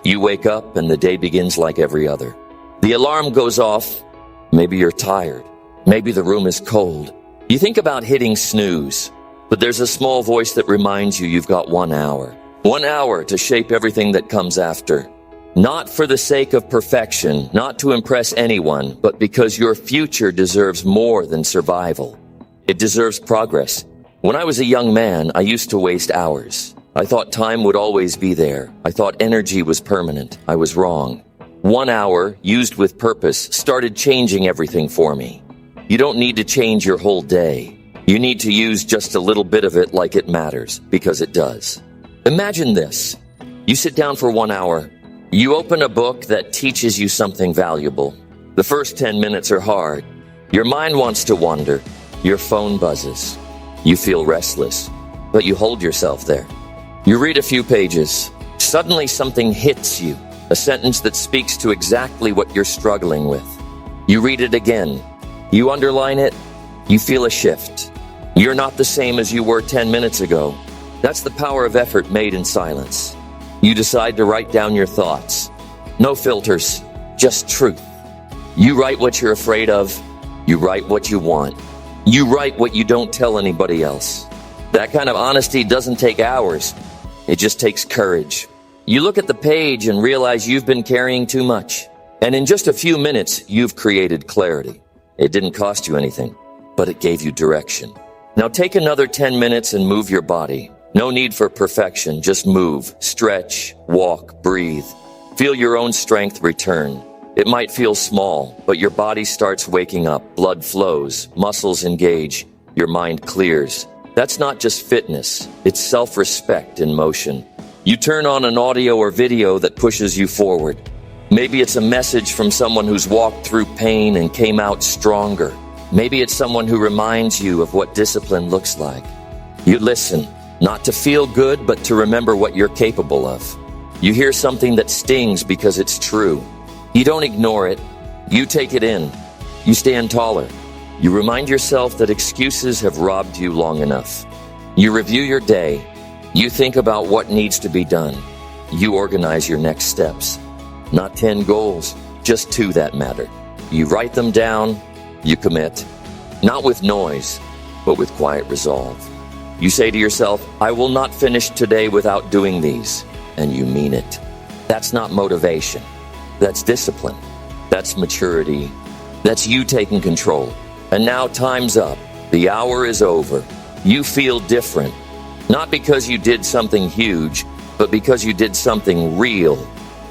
You wake up and the day begins like every other. The alarm goes off. Maybe you're tired. Maybe the room is cold. You think about hitting snooze, but there's a small voice that reminds you you've got 1 hour. 1 hour to shape everything that comes after. Not for the sake of perfection, not to impress anyone, but because your future deserves more than survival. It deserves progress. When I was a young man, I used to waste hours. I thought time would always be there. I thought energy was permanent. I was wrong. 1 hour, used with purpose, started changing everything for me. You don't need to change your whole day. You need to use just a little bit of it like it matters, because it does. Imagine this. You sit down for 1 hour. You open a book that teaches you something valuable. The first 10 minutes are hard. Your mind wants to wander. Your phone buzzes. You feel restless, but you hold yourself there. You read a few pages. Suddenly something hits you, a sentence that speaks to exactly what you're struggling with. You read it again. You underline it. You feel a shift. You're not the same as you were 10 minutes ago. That's the power of effort made in silence. You decide to write down your thoughts. No filters, just truth. You write what you're afraid of. You write what you want. You write what you don't tell anybody else. That kind of honesty doesn't take hours. It just takes courage. You look at the page and realize you've been carrying too much. And in just a few minutes, you've created clarity. It didn't cost you anything, but it gave you direction. Now take another 10 minutes and move your body. No need for perfection. Just move, stretch, walk, breathe. Feel your own strength return. It might feel small, but your body starts waking up. Blood flows, muscles engage, your mind clears. That's not just fitness. It's self-respect in motion. You turn on an audio or video that pushes you forward. Maybe it's a message from someone who's walked through pain and came out stronger. Maybe it's someone who reminds you of what discipline looks like. You listen, not to feel good, but to remember what you're capable of. You hear something that stings because it's true. You don't ignore it. You take it in. You stand taller. You remind yourself that excuses have robbed you long enough. You review your day. You think about what needs to be done. You organize your next steps. Not 10 goals, just 2 that matter. You write them down. You commit. Not with noise, but with quiet resolve. You say to yourself, I will not finish today without doing these. And you mean it. That's not motivation. That's discipline. That's maturity. That's you taking control. And now time's up. The hour is over. You feel different. Not because you did something huge, but because you did something real.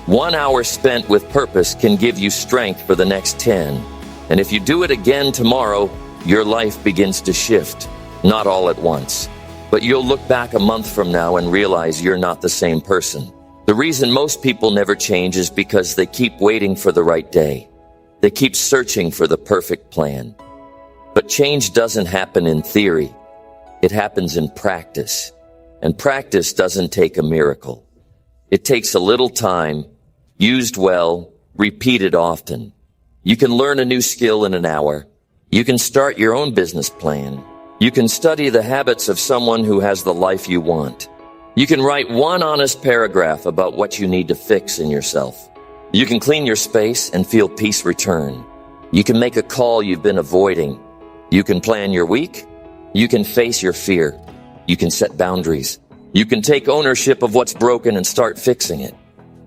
1 hour spent with purpose can give you strength for the next 10. And if you do it again tomorrow, your life begins to shift. Not all at once. But you'll look back a month from now and realize you're not the same person. The reason most people never change is because they keep waiting for the right day. They keep searching for the perfect plan. But change doesn't happen in theory. It happens in practice. And practice doesn't take a miracle. It takes a little time, used well, repeated often. You can learn a new skill in an hour. You can start your own business plan. You can study the habits of someone who has the life you want. You can write one honest paragraph about what you need to fix in yourself. You can clean your space and feel peace return. You can make a call you've been avoiding. You can plan your week. You can face your fear. You can set boundaries. You can take ownership of what's broken and start fixing it.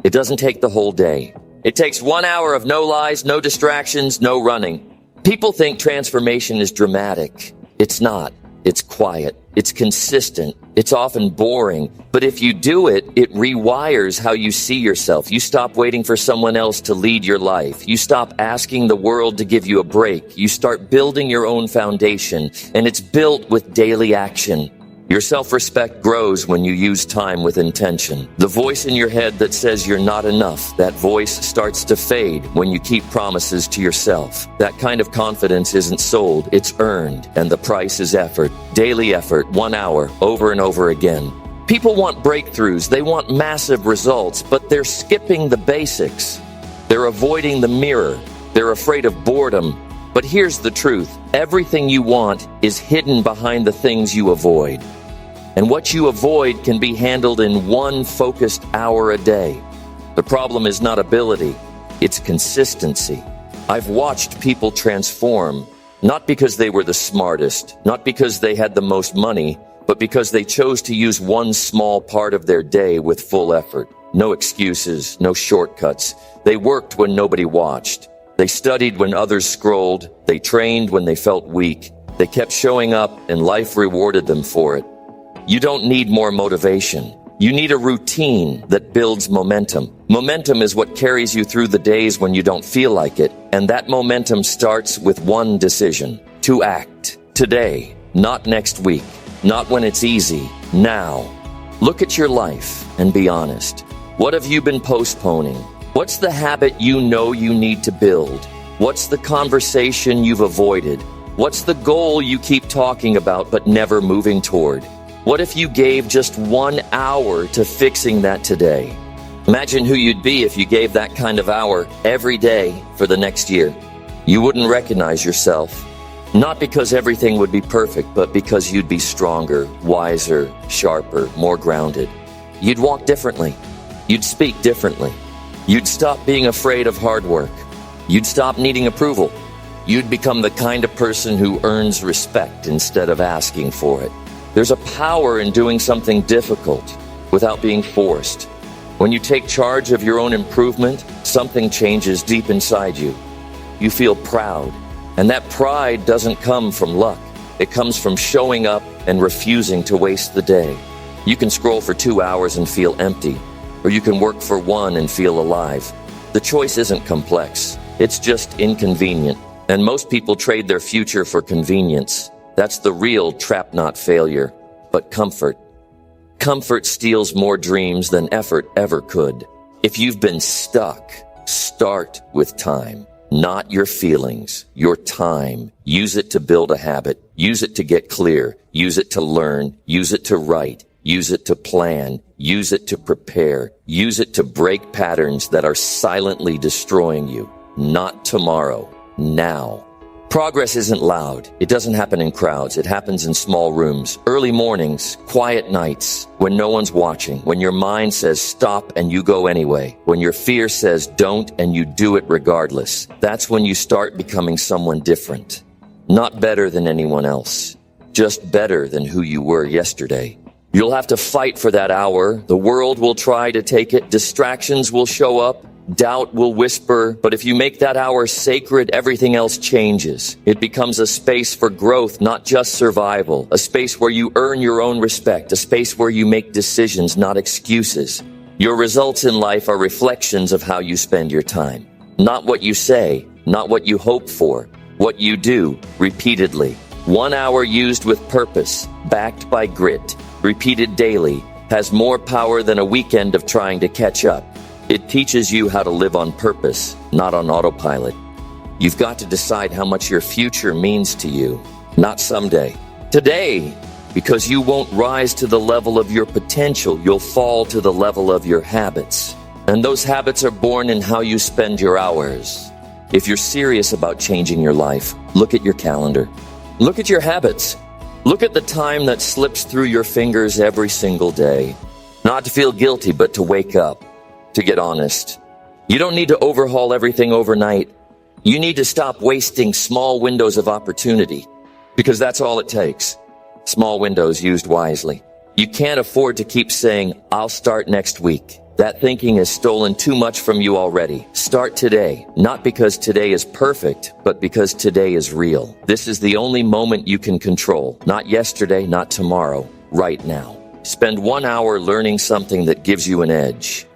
It doesn't take the whole day. It takes 1 hour of no lies, no distractions, no running. People think transformation is dramatic. It's not. It's quiet. It's consistent. It's often boring. But if you do it, it rewires how you see yourself. You stop waiting for someone else to lead your life. You stop asking the world to give you a break. You start building your own foundation, and it's built with daily action. Your self-respect grows when you use time with intention. The voice in your head that says you're not enough, that voice starts to fade when you keep promises to yourself. That kind of confidence isn't sold, it's earned, and the price is effort. Daily effort, 1 hour, over and over again. People want breakthroughs, they want massive results, but they're skipping the basics. They're avoiding the mirror. They're afraid of boredom. But here's the truth. Everything you want is hidden behind the things you avoid. And what you avoid can be handled in 1 focused hour a day. The problem is not ability, it's consistency. I've watched people transform, not because they were the smartest, not because they had the most money, but because they chose to use one small part of their day with full effort. No excuses, no shortcuts. They worked when nobody watched. They studied when others scrolled. They trained when they felt weak. They kept showing up, and life rewarded them for it. You don't need more motivation. You need a routine that builds momentum. Momentum is what carries you through the days when you don't feel like it, and that momentum starts with one decision: to act. Today, not next week. Not when it's easy, now. Look at your life and be honest. What have you been postponing? What's the habit you know you need to build? What's the conversation you've avoided? What's the goal you keep talking about but never moving toward? What if you gave just 1 hour to fixing that today? Imagine who you'd be if you gave that kind of hour every day for the next year. You wouldn't recognize yourself. Not because everything would be perfect, but because you'd be stronger, wiser, sharper, more grounded. You'd walk differently. You'd speak differently. You'd stop being afraid of hard work. You'd stop needing approval. You'd become the kind of person who earns respect instead of asking for it. There's a power in doing something difficult without being forced. When you take charge of your own improvement, something changes deep inside you. You feel proud. And that pride doesn't come from luck. It comes from showing up and refusing to waste the day. You can scroll for 2 hours and feel empty, or you can work for 1 and feel alive. The choice isn't complex. It's just inconvenient. And most people trade their future for convenience. That's the real trap, not failure, but comfort. Comfort steals more dreams than effort ever could. If you've been stuck, start with time. Not your feelings, your time. Use it to build a habit. Use it to get clear. Use it to learn. Use it to write. Use it to plan. Use it to prepare. Use it to break patterns that are silently destroying you. Not tomorrow, now. Progress isn't loud. It doesn't happen in crowds. It happens in small rooms, early mornings, quiet nights, when no one's watching, when your mind says stop and you go anyway, when your fear says don't and you do it regardless. That's when you start becoming someone different. Not better than anyone else, just better than who you were yesterday. You'll have to fight for that hour. The world will try to take it. Distractions will show up. Doubt will whisper, but if you make that hour sacred, everything else changes. It becomes a space for growth, not just survival. A space where you earn your own respect. A space where you make decisions, not excuses. Your results in life are reflections of how you spend your time. Not what you say, not what you hope for. What you do, repeatedly. 1 hour used with purpose, backed by grit, repeated daily, has more power than a weekend of trying to catch up. It teaches you how to live on purpose, not on autopilot. You've got to decide how much your future means to you, not someday. Today, because you won't rise to the level of your potential, you'll fall to the level of your habits. And those habits are born in how you spend your hours. If you're serious about changing your life, look at your calendar. Look at your habits. Look at the time that slips through your fingers every single day. Not to feel guilty, but to wake up. To get honest. You don't need to overhaul everything overnight. You need to stop wasting small windows of opportunity, because that's all it takes. Small windows used wisely. You can't afford to keep saying, I'll start next week. That thinking has stolen too much from you already. Start today, not because today is perfect, but because today is real. This is the only moment you can control. Not yesterday, not tomorrow, right now. Spend 1 hour learning something that gives you an edge.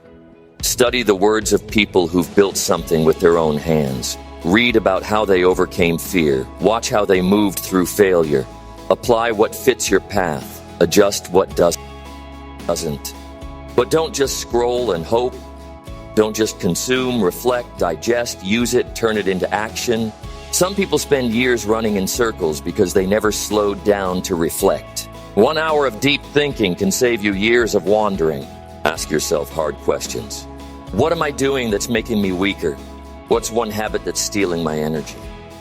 Study the words of people who've built something with their own hands. Read about how they overcame fear. Watch how they moved through failure. Apply what fits your path. Adjust what doesn't. But don't just scroll and hope. Don't just consume, reflect, digest, use it, turn it into action. Some people spend years running in circles because they never slowed down to reflect. 1 hour of deep thinking can save you years of wandering. Ask yourself hard questions. What am I doing that's making me weaker? What's one habit that's stealing my energy?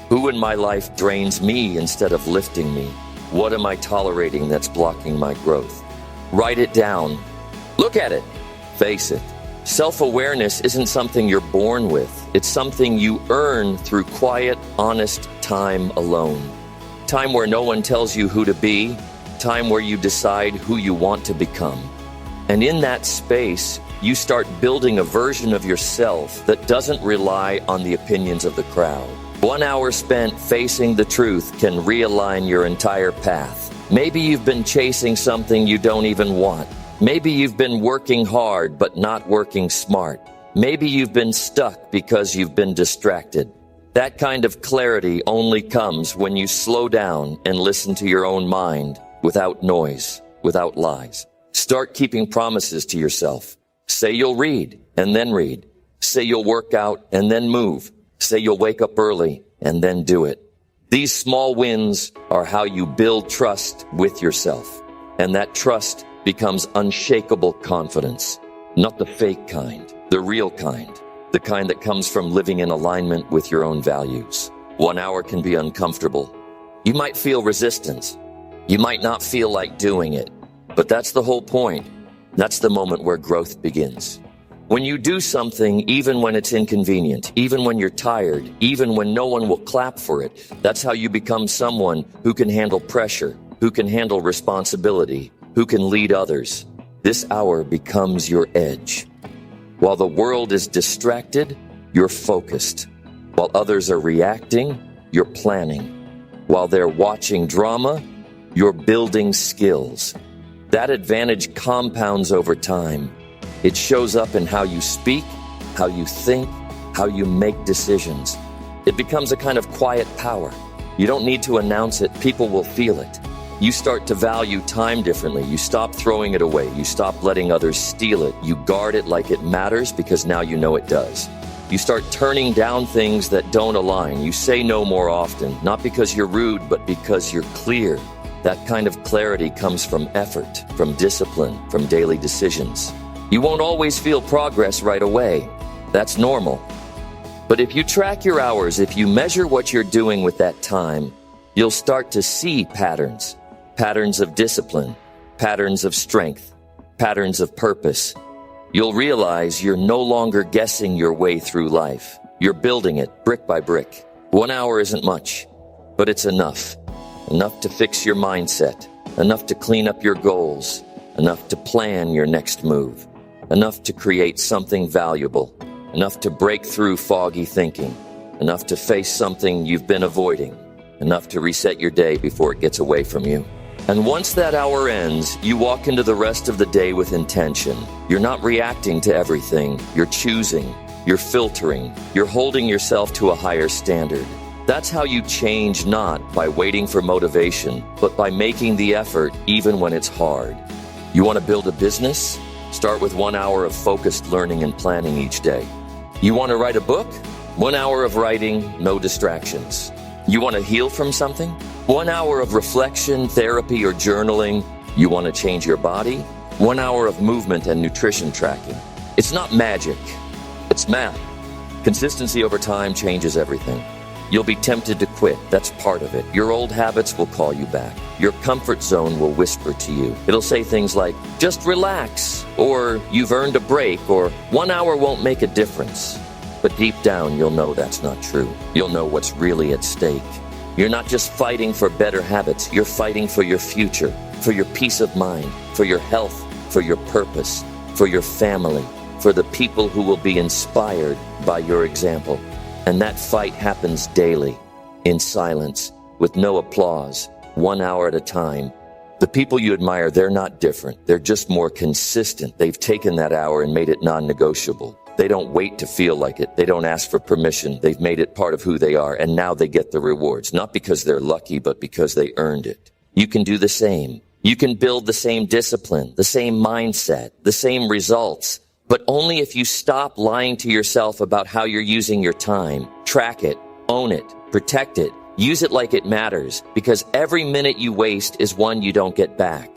Who in my life drains me instead of lifting me? What am I tolerating that's blocking my growth? Write it down. Look at it. Face it. Self-awareness isn't something you're born with. It's something you earn through quiet, honest time alone. Time where no one tells you who to be, time where you decide who you want to become. And in that space, you start building a version of yourself that doesn't rely on the opinions of the crowd. 1 hour spent facing the truth can realign your entire path. Maybe you've been chasing something you don't even want. Maybe you've been working hard but not working smart. Maybe you've been stuck because you've been distracted. That kind of clarity only comes when you slow down and listen to your own mind without noise, without lies. Start keeping promises to yourself. Say you'll read and then read. Say you'll work out and then move. Say you'll wake up early and then do it. These small wins are how you build trust with yourself. And that trust becomes unshakable confidence. Not the fake kind, the real kind. The kind that comes from living in alignment with your own values. 1 hour can be uncomfortable. You might feel resistance. You might not feel like doing it. But that's the whole point. That's the moment where growth begins. When you do something, even when it's inconvenient, even when you're tired, even when no one will clap for it, that's how you become someone who can handle pressure, who can handle responsibility, who can lead others. This hour becomes your edge. While the world is distracted, you're focused. While others are reacting, you're planning. While they're watching drama, you're building skills. That advantage compounds over time. It shows up in how you speak, how you think, how you make decisions. It becomes a kind of quiet power. You don't need to announce it, people will feel it. You start to value time differently. You stop throwing it away. You stop letting others steal it. You guard it like it matters because now you know it does. You start turning down things that don't align. You say no more often, not because you're rude, but because you're clear. That kind of clarity comes from effort, from discipline, from daily decisions. You won't always feel progress right away. That's normal. But if you track your hours, if you measure what you're doing with that time, you'll start to see patterns. Patterns of discipline, patterns of strength, patterns of purpose. You'll realize you're no longer guessing your way through life. You're building it brick by brick. 1 hour isn't much, but it's enough. Enough to fix your mindset, enough to clean up your goals, enough to plan your next move, enough to create something valuable, enough to break through foggy thinking, enough to face something you've been avoiding, enough to reset your day before it gets away from you. And once that hour ends, you walk into the rest of the day with intention. You're not reacting to everything. You're choosing. You're filtering. You're holding yourself to a higher standard. That's how you change, not by waiting for motivation, but by making the effort even when it's hard. You want to build a business? Start with 1 hour of focused learning and planning each day. You want to write a book? 1 hour of writing, no distractions. You want to heal from something? 1 hour of reflection, therapy, or journaling. You want to change your body? 1 hour of movement and nutrition tracking. It's not magic. It's math. Consistency over time changes everything. You'll be tempted to quit. That's part of it. Your old habits will call you back. Your comfort zone will whisper to you. It'll say things like, just relax, or you've earned a break, or 1 hour won't make a difference. But deep down, you'll know that's not true. You'll know what's really at stake. You're not just fighting for better habits. You're fighting for your future, for your peace of mind, for your health, for your purpose, for your family, for the people who will be inspired by your example. And that fight happens daily, in silence, with no applause, 1 hour at a time. The people you admire, they're not different. They're just more consistent. They've taken that hour and made it non-negotiable. They don't wait to feel like it. They don't ask for permission. They've made it part of who they are, and now they get the rewards, not because they're lucky, but because they earned it. You can do the same. You can build the same discipline, the same mindset, the same results, but only if you stop lying to yourself about how you're using your time. Track it, own it, protect it, use it like it matters, because every minute you waste is one you don't get back.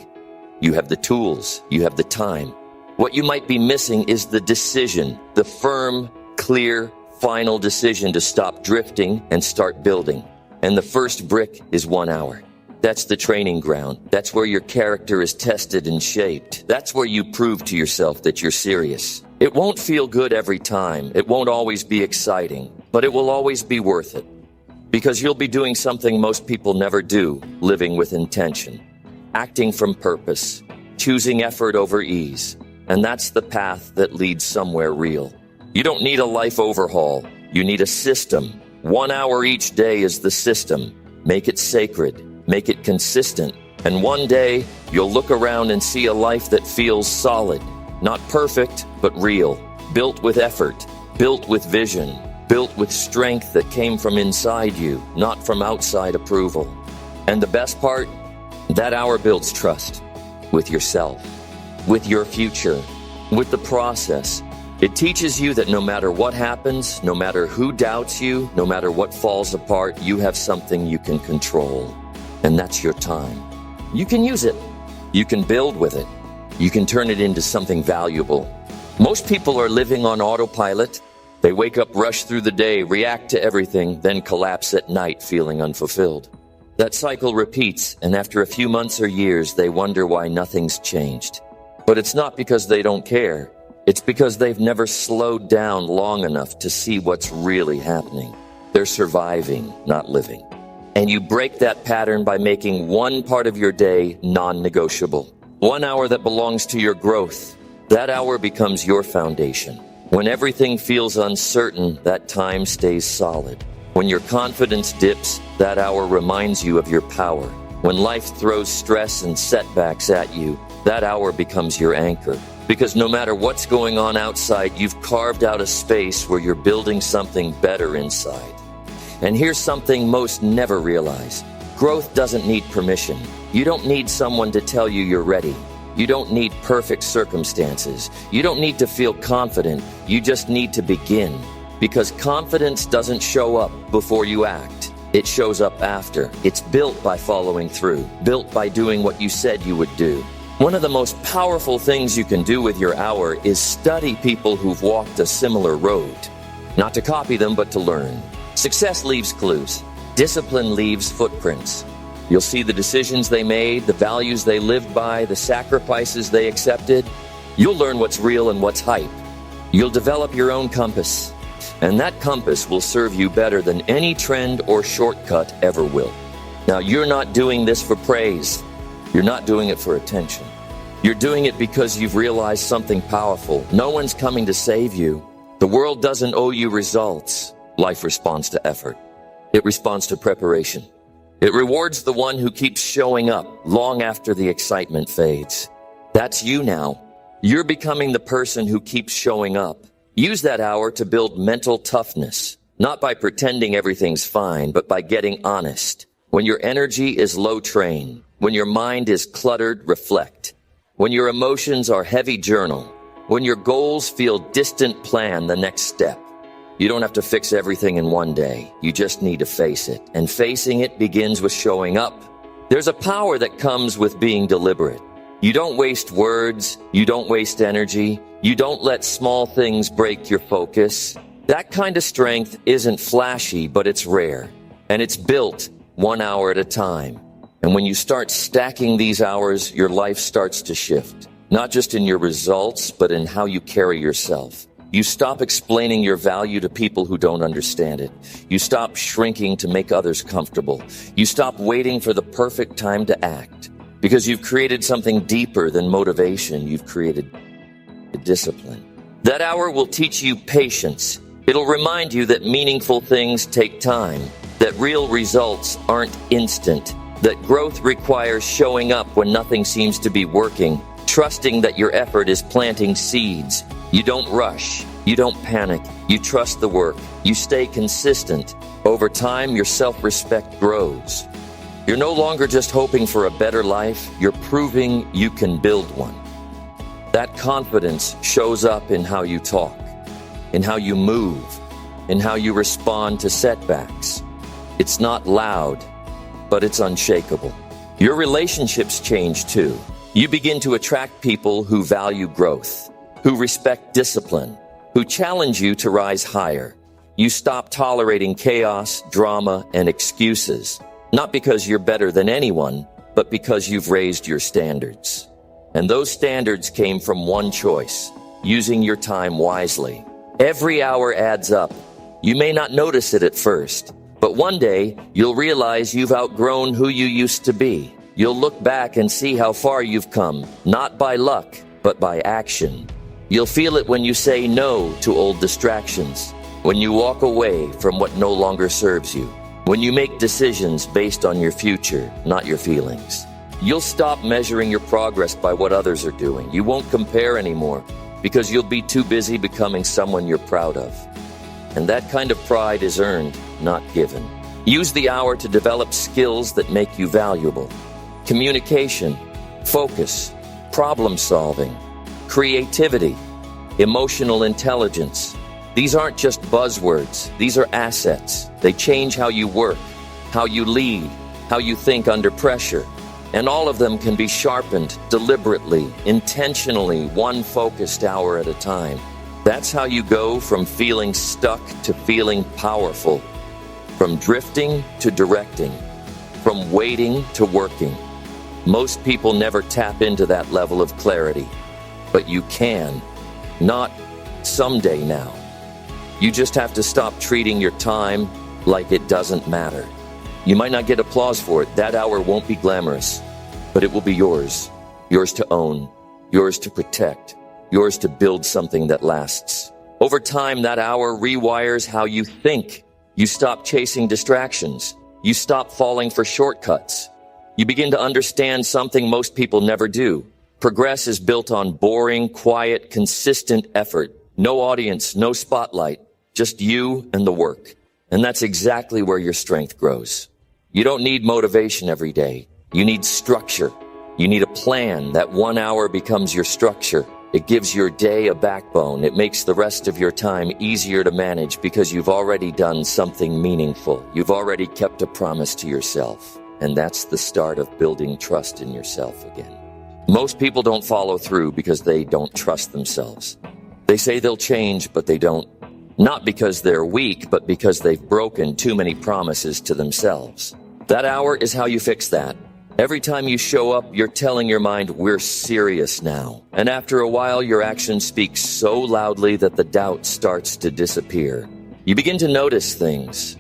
You have the tools, you have the time. What you might be missing is the decision, the firm, clear, final decision to stop drifting and start building. And the first brick is 1 hour. That's the training ground. That's where your character is tested and shaped. That's where you prove to yourself that you're serious. It won't feel good every time. It won't always be exciting, but it will always be worth it. Because you'll be doing something most people never do, living with intention, acting from purpose, choosing effort over ease. And that's the path that leads somewhere real. You don't need a life overhaul. You need a system. 1 hour each day is the system. Make it sacred. Make it consistent. And one day, you'll look around and see a life that feels solid. Not perfect, but real. Built with effort. Built with vision. Built with strength that came from inside you, not from outside approval. And the best part? That hour builds trust. With yourself. With your future. With the process. It teaches you that no matter what happens, no matter who doubts you, no matter what falls apart, you have something you can control. And that's your time. You can use it. You can build with it. You can turn it into something valuable. Most people are living on autopilot. They wake up, rush through the day, react to everything, then collapse at night feeling unfulfilled. That cycle repeats, and after a few months or years, they wonder why nothing's changed. But it's not because they don't care. It's because they've never slowed down long enough to see what's really happening. They're surviving, not living. And you break that pattern by making one part of your day non-negotiable. 1 hour that belongs to your growth. That hour becomes your foundation. When everything feels uncertain, that time stays solid. When your confidence dips, that hour reminds you of your power. When life throws stress and setbacks at you, that hour becomes your anchor. Because no matter what's going on outside, you've carved out a space where you're building something better inside. And here's something most never realize. Growth doesn't need permission. You don't need someone to tell you you're ready. You don't need perfect circumstances. You don't need to feel confident. You just need to begin. Because confidence doesn't show up before you act. It shows up after. It's built by following through. Built by doing what you said you would do. One of the most powerful things you can do with your hour is study people who've walked a similar road. Not to copy them, but to learn. Success leaves clues. Discipline leaves footprints. You'll see the decisions they made, the values they lived by, the sacrifices they accepted. You'll learn what's real and what's hype. You'll develop your own compass. And that compass will serve you better than any trend or shortcut ever will. Now, you're not doing this for praise. You're not doing it for attention. You're doing it because you've realized something powerful. No one's coming to save you. The world doesn't owe you results. Life responds to effort. It responds to preparation. It rewards the one who keeps showing up long after the excitement fades. That's you now. You're becoming the person who keeps showing up. Use that hour to build mental toughness, not by pretending everything's fine, but by getting honest. When your energy is low, train. When your mind is cluttered, reflect. When your emotions are heavy, journal. When your goals feel distant, plan the next step. You don't have to fix everything in one day. You just need to face it. And facing it begins with showing up. There's a power that comes with being deliberate. You don't waste words. You don't waste energy. You don't let small things break your focus. That kind of strength isn't flashy, but it's rare. And it's built 1 hour at a time. And when you start stacking these hours, your life starts to shift. Not just in your results, but in how you carry yourself. You stop explaining your value to people who don't understand it. You stop shrinking to make others comfortable. You stop waiting for the perfect time to act. Because you've created something deeper than motivation. You've created discipline. That hour will teach you patience. It'll remind you that meaningful things take time. That real results aren't instant. That growth requires showing up when nothing seems to be working. Trusting that your effort is planting seeds. You don't rush. You don't panic. You trust the work. You stay consistent. Over time, your self-respect grows. You're no longer just hoping for a better life. You're proving you can build one. That confidence shows up in how you talk, in how you move, in how you respond to setbacks. It's not loud, but it's unshakable. Your relationships change too. You begin to attract people who value growth, who respect discipline, who challenge you to rise higher. You stop tolerating chaos, drama, and excuses, not because you're better than anyone, but because you've raised your standards. And those standards came from one choice. using your time wisely. Every hour adds up. You may not notice it at first, but one day you'll realize you've outgrown who you used to be. You'll look back and see how far you've come, not by luck, but by action. You'll feel it when you say no to old distractions, when you walk away from what no longer serves you, when you make decisions based on your future, not your feelings. You'll stop measuring your progress by what others are doing. You won't compare anymore because you'll be too busy becoming someone you're proud of. And that kind of pride is earned, not given. Use the hour to develop skills that make you valuable. Communication, focus, problem solving, creativity, emotional intelligence. These aren't just buzzwords. These are assets. They change how you work, how you lead, how you think under pressure. And all of them can be sharpened deliberately, intentionally, one focused hour at a time. That's how you go from feeling stuck to feeling powerful, from drifting to directing, from waiting to working. Most people never tap into that level of clarity, but you can, not someday now. You just have to stop treating your time like it doesn't matter. You might not get applause for it. That hour won't be glamorous, but it will be yours. Yours to own, yours to protect, yours to build something that lasts. Over time, that hour rewires how you think. You stop chasing distractions. You stop falling for shortcuts. You begin to understand something most people never do. Progress is built on boring, quiet, consistent effort. No audience, no spotlight, just you and the work. And that's exactly where your strength grows. You don't need motivation every day. You need structure. You need a plan. That 1 hour becomes your structure. It gives your day a backbone. It makes the rest of your time easier to manage because you've already done something meaningful. You've already kept a promise to yourself. And that's the start of building trust in yourself again. Most people don't follow through because they don't trust themselves. They say they'll change, but they don't. Not because they're weak, but because they've broken too many promises to themselves. That hour is how you fix that. Every time you show up, you're telling your mind, we're serious now. And after a while, your actions speak so loudly that the doubt starts to disappear. You begin to notice things.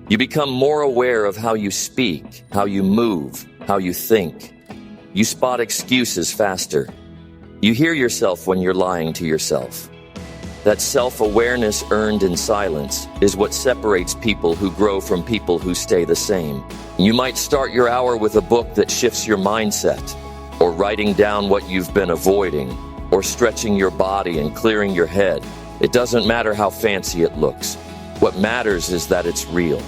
You become more aware of how you speak, how you move, how you think. You spot excuses faster. You hear yourself when you're lying to yourself. That self-awareness earned in silence is what separates people who grow from people who stay the same. You might start your hour with a book that shifts your mindset, or writing down what you've been avoiding, or stretching your body and clearing your head. It doesn't matter how fancy it looks. What matters is that it's real.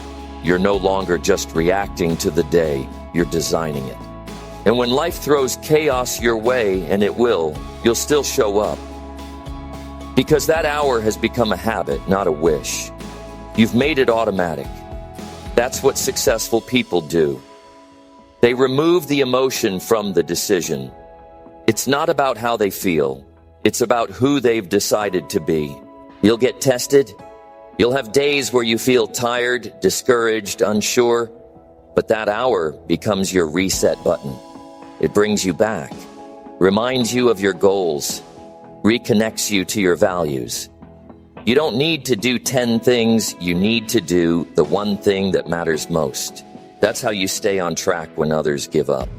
You're no longer just reacting to the day, you're designing it. And when life throws chaos your way, and it will, you'll still show up. Because that hour has become a habit, not a wish. You've made it automatic. That's what successful people do. They remove the emotion from the decision. It's not about how they feel. It's about who they've decided to be. You'll get tested. You'll have days where you feel tired, discouraged, unsure. But that hour becomes your reset button. It brings you back, reminds you of your goals, reconnects you to your values. You don't need to do 10 things. You need to do the one thing that matters most. That's how you stay on track when others give up.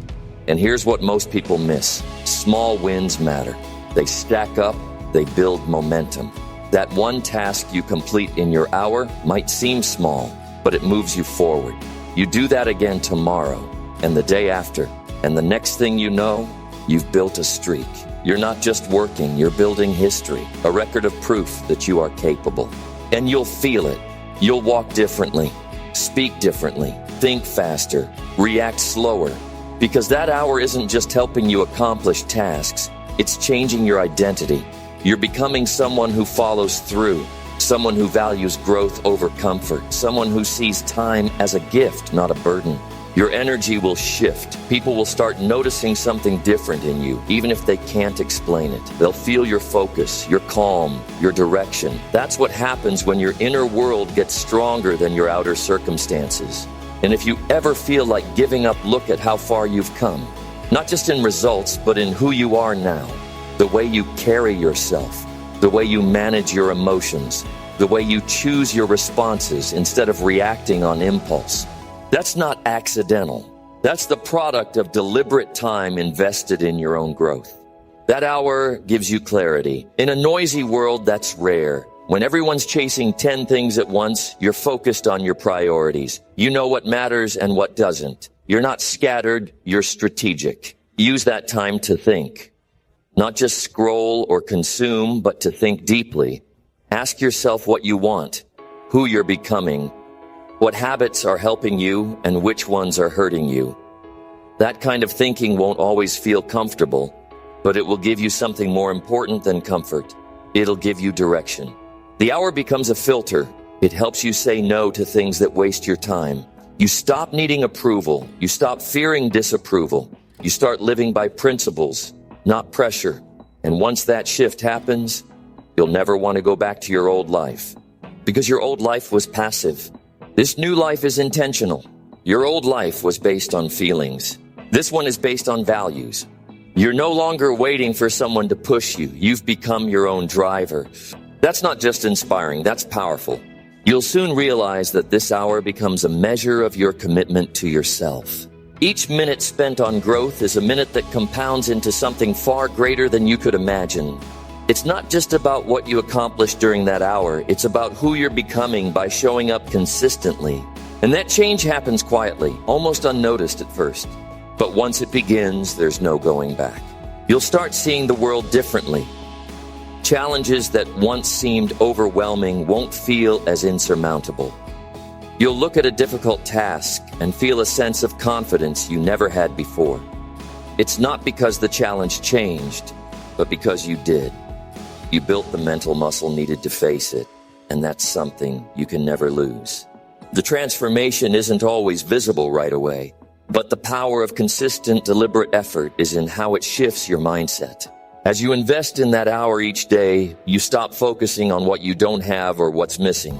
And here's what most people miss. Small wins matter. They stack up. They build momentum. That one task you complete in your hour might seem small, but it moves you forward. You do that again tomorrow and the day after. And the next thing you know, you've built a streak. You're not just working, you're building history, a record of proof that you are capable. And you'll feel it. You'll walk differently, speak differently, think faster, react slower. Because that hour isn't just helping you accomplish tasks, it's changing your identity. You're becoming someone who follows through, someone who values growth over comfort, someone who sees time as a gift, not a burden. Your energy will shift. People will start noticing something different in you, even if they can't explain it. They'll feel your focus, your calm, your direction. That's what happens when your inner world gets stronger than your outer circumstances. And if you ever feel like giving up, look at how far you've come. Not just in results, but in who you are now. The way you carry yourself, the way you manage your emotions, the way you choose your responses instead of reacting on impulse. That's not accidental. That's the product of deliberate time invested in your own growth. That hour gives you clarity. In a noisy world, that's rare. When everyone's chasing 10 things at once, you're focused on your priorities. You know what matters and what doesn't. You're not scattered, you're strategic. Use that time to think. Not just scroll or consume, but to think deeply. Ask yourself what you want, who you're becoming, what habits are helping you, and which ones are hurting you. That kind of thinking won't always feel comfortable, but it will give you something more important than comfort. It'll give you direction. The hour becomes a filter. It helps you say no to things that waste your time. You stop needing approval. You stop fearing disapproval. You start living by principles, not pressure. And once that shift happens, you'll never want to go back to your old life. Because your old life was passive. This new life is intentional. Your old life was based on feelings. This one is based on values. You're no longer waiting for someone to push you. You've become your own driver. That's not just inspiring, that's powerful. You'll soon realize that this hour becomes a measure of your commitment to yourself. Each minute spent on growth is a minute that compounds into something far greater than you could imagine. It's not just about what you accomplished during that hour, it's about who you're becoming by showing up consistently. And that change happens quietly, almost unnoticed at first. But once it begins, there's no going back. You'll start seeing the world differently. Challenges that once seemed overwhelming won't feel as insurmountable. You'll look at a difficult task and feel a sense of confidence you never had before. It's not because the challenge changed, but because you did. You built the mental muscle needed to face it, and that's something you can never lose. The transformation isn't always visible right away, but the power of consistent, deliberate effort is in how it shifts your mindset. As you invest in that hour each day, you stop focusing on what you don't have or what's missing.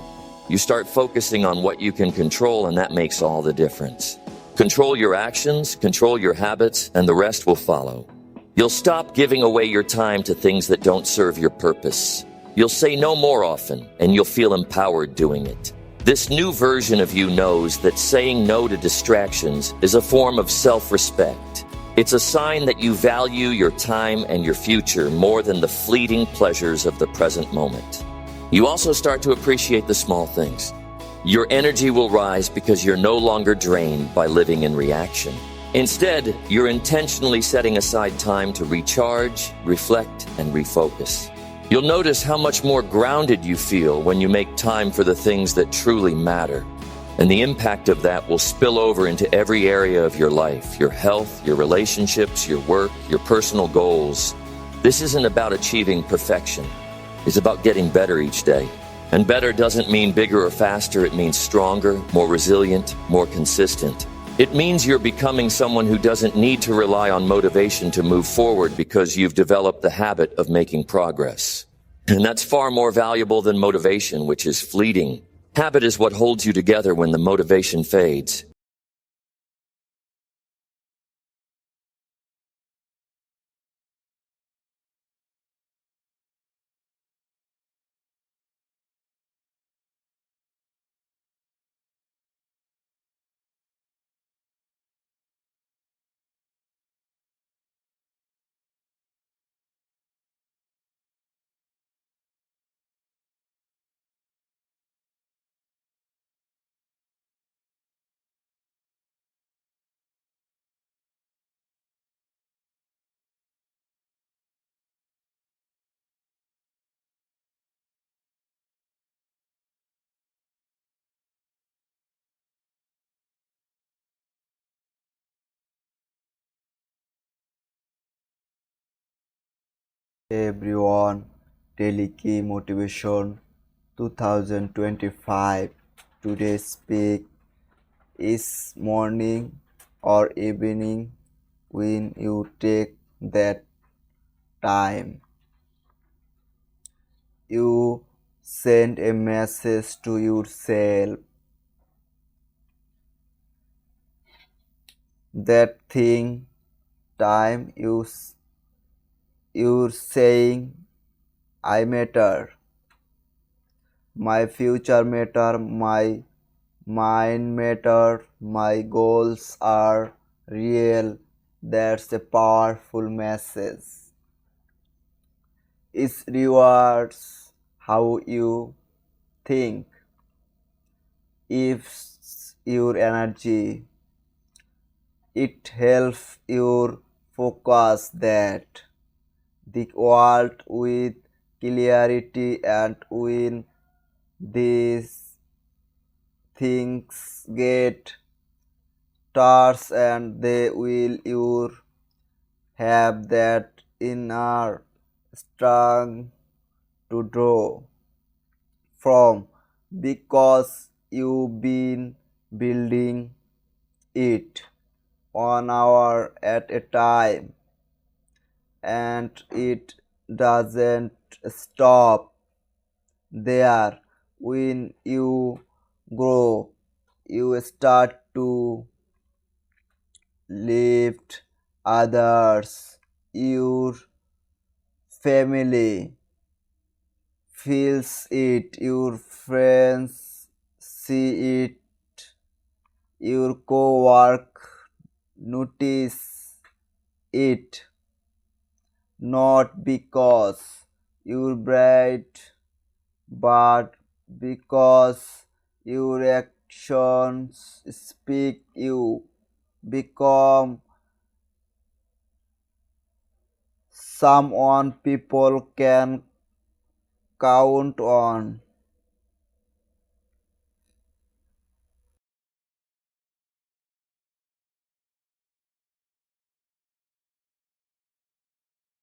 You start focusing on what you can control, and that makes all the difference. Control your actions, control your habits, and the rest will follow. You'll stop giving away your time to things that don't serve your purpose. You'll say no more often, and you'll feel empowered doing it. This new version of you knows that saying no to distractions is a form of self-respect. It's a sign that you value your time and your future more than the fleeting pleasures of the present moment. You also start to appreciate the small things. Your energy will rise because you're no longer drained by living in reaction. Instead, you're intentionally setting aside time to recharge, reflect, and refocus. You'll notice how much more grounded you feel when you make time for the things that truly matter. And the impact of that will spill over into every area of your life, your health, your relationships, your work, your personal goals. This isn't about achieving perfection. It's about getting better each day. And better doesn't mean bigger or faster. It means stronger, more resilient, more consistent. It means you're becoming someone who doesn't need to rely on motivation to move forward because you've developed the habit of making progress. And that's far more valuable than motivation, which is fleeting. Habit is what holds you together when the motivation fades. Hey everyone, Dailykeymotivation 2025. Today's speak is morning or evening when you take that time. You send a message to yourself that thing time you're saying I matter. My future matter. My mind matter. My goals are real. That's a powerful message. It rewards how you think. If your energy, it helps your focus that the world with clarity, and when these things get tough, and they will you have that inner strength to draw from, because you've been building it 1 hour at a time, and it doesn't stop there. When you grow, you start to lift others. Your family feels it, your friends see it, your co-work notice it, not because you're bright, but because your actions speak. You become someone people can count on.